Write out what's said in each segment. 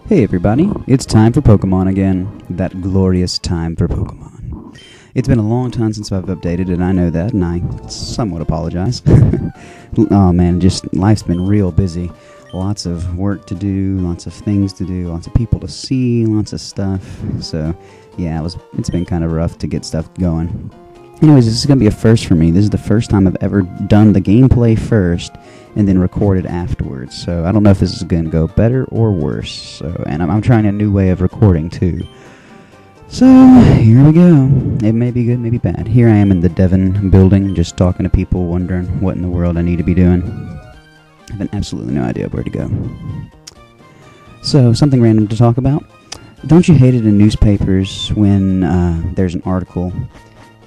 Hey everybody, it's time for Pokemon again. That glorious time for Pokemon. It's been a long time since I've updated, and I know that, and I somewhat apologize. Oh man, just life's been real busy. Lots of work to do, lots of things to do, lots of people to see, lots of stuff. So, yeah, it's been kind of rough to get stuff going. Anyways, this is going to be a first for me. This is the first time I've ever done the gameplay first and then recorded afterwards. So I don't know if this is going to go better or worse. So, and I'm trying a new way of recording too. So here we go. It may be good, maybe bad. Here I am in the Devon building, just talking to people, wondering what in the world I need to be doing. I have absolutely no idea where to go. So, something random to talk about. Don't you hate it in newspapers when there's an article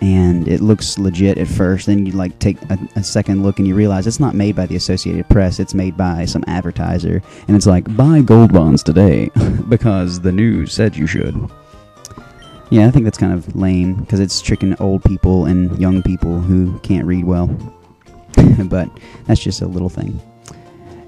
and it looks legit at first, then you like take a second look and you realize it's not made by the Associated Press, it's made by some advertiser, and it's like, buy gold bonds today because the news said you should. Yeah, I think that's kind of lame because it's tricking old people and young people who can't read well. But that's just a little thing.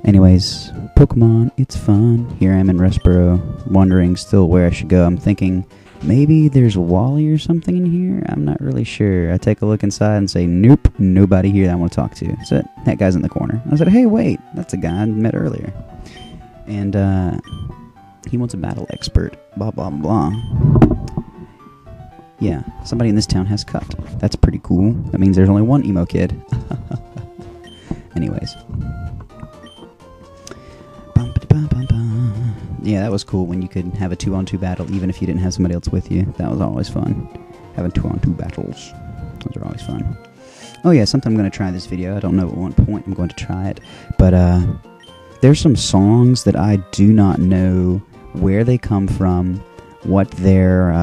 Anyways, Pokemon, it's fun. Here I am in Rustboro, wondering still where I should go. I'm thinking maybe there's a Wally or something in here. I'm not really sure. I take a look inside and say, nope, nobody here that I want to talk to. So that guy's in the corner. I said, hey, wait, that's a guy I met earlier. And he wants a battle expert, blah, blah, blah. Yeah, somebody in this town has cut. That's pretty cool. That means there's only one emo kid. Anyways. Yeah, that was cool when you could have a 2-on-2 battle even if you didn't have somebody else with you. That was always fun. Having 2-on-2 battles. Those are always fun. Oh yeah, something I'm going to try this video. I don't know at what point I'm going to try it. But there's some songs that I do not know where they come from, what their,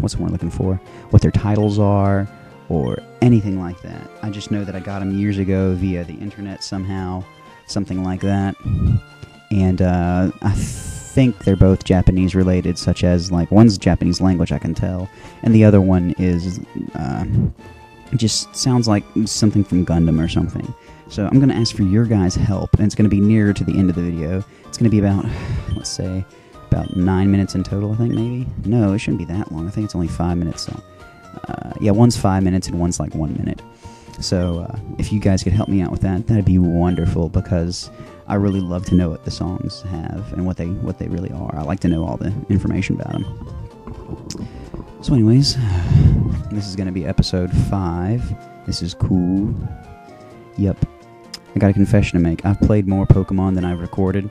what's the word I'm looking for? What their titles are, or anything like that. I just know that I got them years ago via the internet somehow. Something like that. And I think they're both Japanese related, such as, like, one's Japanese language, I can tell, and the other one is, just sounds like something from Gundam or something. So I'm going to ask for your guys' help, and it's going to be nearer to the end of the video. It's going to be about, let's say, about 9 minutes in total, I think, maybe? No, it shouldn't be that long. I think it's only 5 minutes, so, yeah, one's 5 minutes and one's like 1 minute. So, if you guys could help me out with that, that'd be wonderful, because I really love to know what the songs have and what they really are. I like to know all the information about them. So anyways, this is going to be episode 5. This is cool. Yep. I got a confession to make. I've played more Pokemon than I've recorded.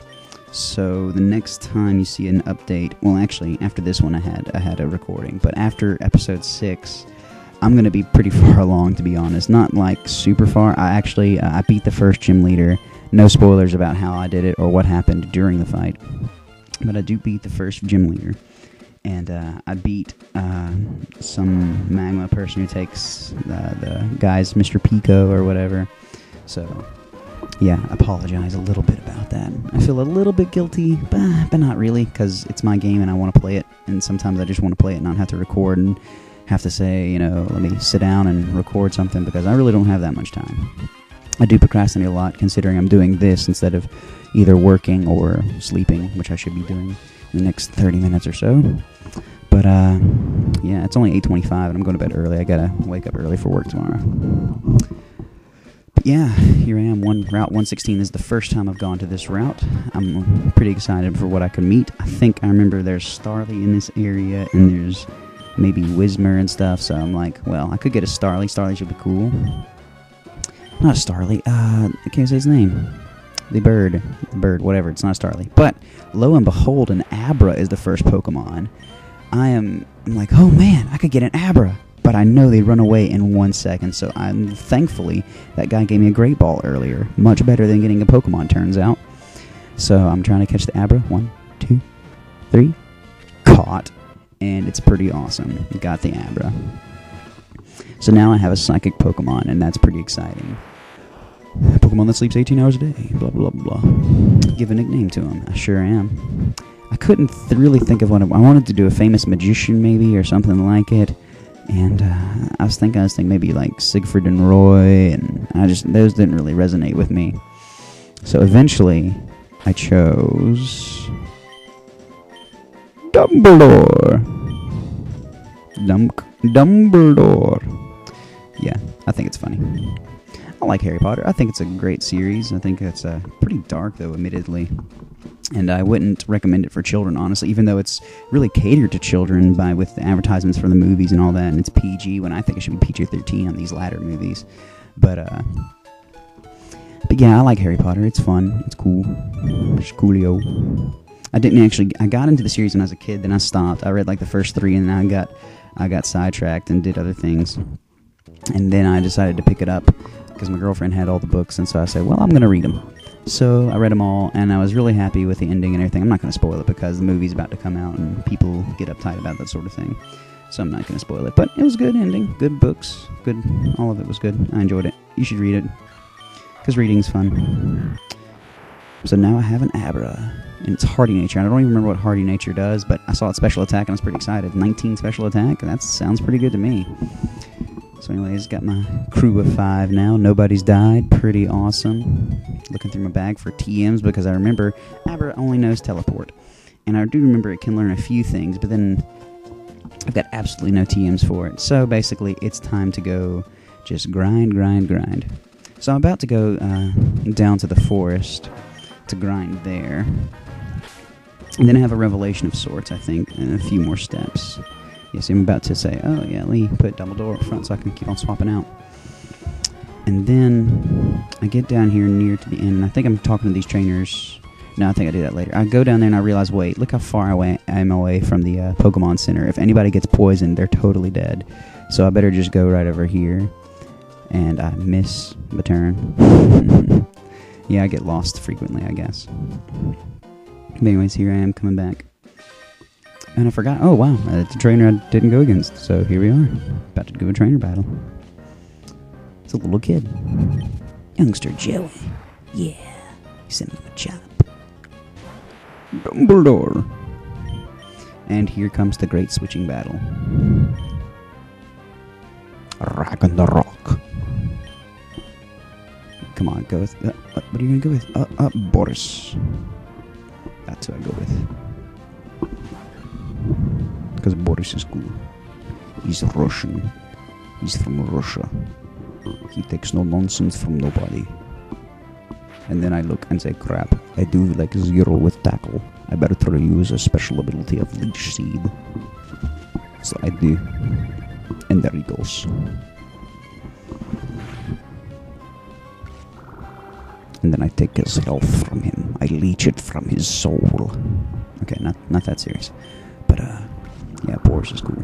So the next time you see an update, well actually after this one I had a recording, but after episode 6, I'm going to be pretty far along, to be honest. Not like super far. I beat the first gym leader. No spoilers about how I did it or what happened during the fight. But I do beat the first gym leader. And I beat some magma person who takes the guy's Mr. Pico or whatever. So, yeah, I apologize a little bit about that. I feel a little bit guilty, but not really, because it's my game and I want to play it. And sometimes I just want to play it and not have to record and have to say, you know, let me sit down and record something, because I really don't have that much time. I do procrastinate a lot, considering I'm doing this instead of either working or sleeping, which I should be doing in the next 30 minutes or so. But, yeah, it's only 8:25, and I'm going to bed early. I gotta wake up early for work tomorrow. But, yeah, here I am, Route 116. This is the first time I've gone to this route. I'm pretty excited for what I could meet. I think I remember there's Starly in this area, and there's maybe Whismur and stuff, so I'm like, well, I could get a Starly. Starly should be cool. Not a Starly, I can't say his name. The bird, whatever, it's not a Starly. But, lo and behold, an Abra is the first Pokemon. I'm like, oh man, I could get an Abra. But I know they'd run away in 1 second, so thankfully, that guy gave me a Great Ball earlier. Much better than getting a Pokemon, turns out. So, I'm trying to catch the Abra. 1, 2, 3. Caught. And it's pretty awesome. Got the Abra. So now I have a psychic Pokemon, and that's pretty exciting. A Pokemon that sleeps 18 hours a day, blah, blah, blah. Give a nickname to him. I sure am. I couldn't really think of what I wanted to do. A famous magician, maybe, or something like it. And I was thinking maybe like Siegfried and Roy, and those didn't really resonate with me. So eventually, I chose Dumbledore. Dumbledore. Yeah, I think it's funny. I like Harry Potter. I think it's a great series. I think it's pretty dark, though, admittedly. And I wouldn't recommend it for children, honestly, even though it's really catered to children with the advertisements for the movies and all that, and it's PG, when I think it should be PG-13 on these latter movies. But yeah, I like Harry Potter. It's fun. It's cool. It's coolio. I got into the series when I was a kid, then I stopped. I read like the first 3, and then I got sidetracked and did other things. And then I decided to pick it up because my girlfriend had all the books, and so I said, well, I'm going to read them. So I read them all, and I was really happy with the ending and everything. I'm not going to spoil it because the movie's about to come out, and people get uptight about that sort of thing. So I'm not going to spoil it. But it was a good ending, good books, good. All of it was good. I enjoyed it. You should read it because reading's fun. So now I have an Abra, and it's Hardy Nature. And I don't even remember what Hardy Nature does, but I saw its special attack, and I was pretty excited. 19 special attack? That sounds pretty good to me. So anyways, got my crew of 5 now. Nobody's died. Pretty awesome. Looking through my bag for TMs because I remember Abra only knows teleport. And I do remember it can learn a few things, but then I've got absolutely no TMs for it. So basically, it's time to go just grind. So I'm about to go down to the forest to grind there. And then I have a revelation of sorts, I think, and a few more steps. Yes, I'm about to say, oh yeah, let me put Dumbledore up front so I can keep on swapping out. And then I get down here near to the end, and I think I'm talking to these trainers. No, I think I do that later. I go down there and I realize, wait, look how far I am away from the Pokemon Center. If anybody gets poisoned, they're totally dead. So I better just go right over here. And I miss the turn. Yeah, I get lost frequently, I guess. But anyways, here I am coming back. And I forgot, oh wow, it's a trainer I didn't go against. So here we are, about to go a trainer battle. It's a little kid. Youngster Joey. Yeah, send him a chop. Dumbledore. And here comes the great switching battle. Rock on the rock. Come on, go with, what are you gonna go with? Boris. That's who I go with. Because Boris is cool. He's Russian. He's from Russia. He takes no nonsense from nobody. And then I look and say, crap, I do like 0 with tackle. I better use a special ability of Leech Seed. So I do. And there he goes. And then I take his health from him. I leech it from his soul. Okay, not that serious. But, yeah, Boris is cool.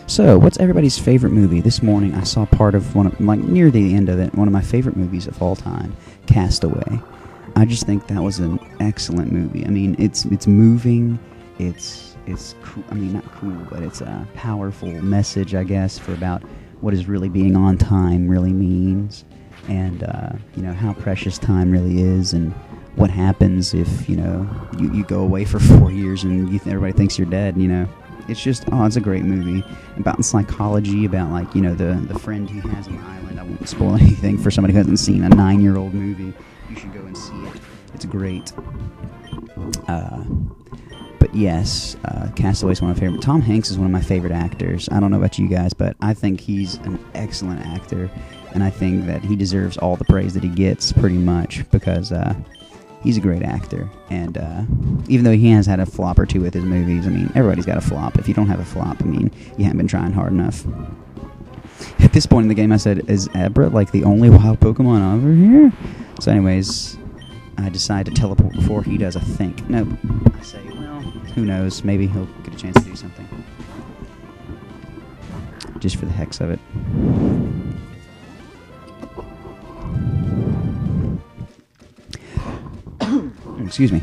So, what's everybody's favorite movie? This morning I saw part of near the end of it, one of my favorite movies of all time, Castaway. I just think that was an excellent movie. I mean, it's moving, it's cool, I mean, not cool, but it's a powerful message, I guess, for about what is really being on time really means, and, you know, how precious time really is, and what happens if, you know, you go away for 4 years and everybody thinks you're dead, you know. It's just, it's a great movie about psychology, about, like, you know, the friend he has on the island. I won't spoil anything for somebody who hasn't seen a 9-year-old movie. You should go and see it. It's great. But yes, Castaway is one of my favorite. Tom Hanks is one of my favorite actors. I don't know about you guys, but I think he's an excellent actor, and I think that he deserves all the praise that he gets, pretty much, because he's a great actor, and even though he has had a flop or two with his movies, I mean, everybody's got a flop. If you don't have a flop, I mean, you haven't been trying hard enough. At this point in the game, I said, is Abra, like, the only wild Pokemon over here? So anyways, I decide to teleport before he does, I think. Nope. I say, well, who knows? Maybe he'll get a chance to do something. Just for the heck of it. Excuse me.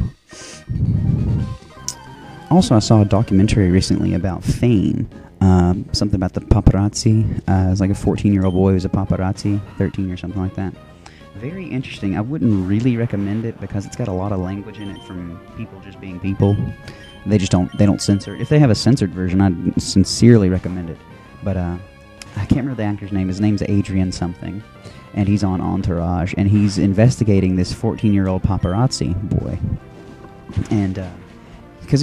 Also, I saw a documentary recently about fame. Something about the paparazzi. It was like a 14-year-old boy who was a paparazzi, 13 or something like that. Very interesting. I wouldn't really recommend it because it's got a lot of language in it from people just being people. They don't censor it. If they have a censored version, I'd sincerely recommend it. But I can't remember the actor's name. His name's Adrian something. And he's on Entourage, and he's investigating this 14-year-old paparazzi boy. and because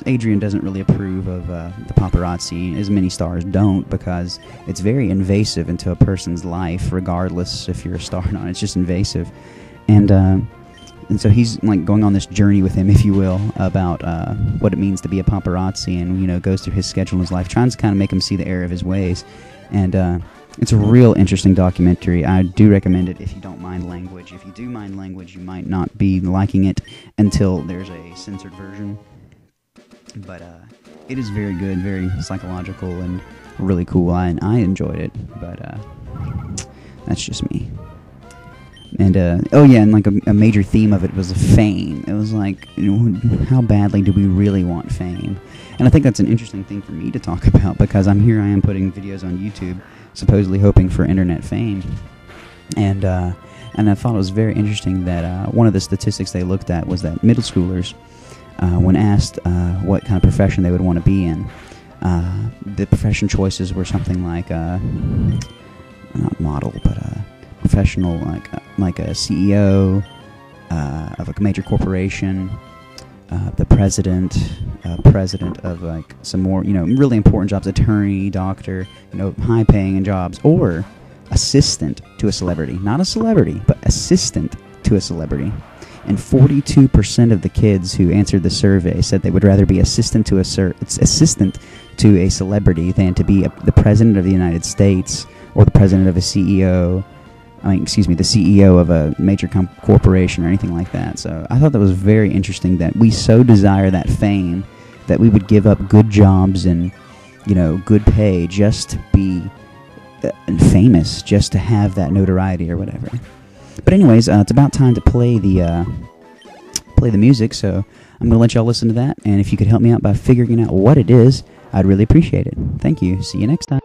Adrian doesn't really approve of the paparazzi, as many stars don't, because it's very invasive into a person's life, regardless if you're a star or not. It's just invasive, and so he's like going on this journey with him, if you will, about what it means to be a paparazzi, and goes through his schedule in his life, trying to kind of make him see the error of his ways, and it's a real interesting documentary. I do recommend it if you don't mind language. If you do mind language, you might not be liking it until there's a censored version. But it is very good, very psychological, and really cool. I enjoyed it, but that's just me. And oh yeah, and like a major theme of it was fame. It was like, how badly do we really want fame? And I think that's an interesting thing for me to talk about, because I am putting videos on YouTube, supposedly hoping for internet fame. And I thought it was very interesting that one of the statistics they looked at was that middle schoolers, when asked what kind of profession they would want to be in, the profession choices were something like not model, but professional, like a CEO of a major corporation, the president of like some more really important jobs, attorney, doctor, high paying jobs, or assistant to a celebrity. Not a celebrity, but assistant to a celebrity. And 42% of the kids who answered the survey said they would rather be assistant to a celebrity than to be the president of the United States or the president of a CEO. the CEO of a major corporation or anything like that. So I thought that was very interesting, that we so desire that fame that we would give up good jobs and good pay just to be famous, just to have that notoriety or whatever. But anyways, it's about time to play the music, so I'm going to let y'all listen to that, and if you could help me out by figuring out what it is, I'd really appreciate it. Thank you. See you next time.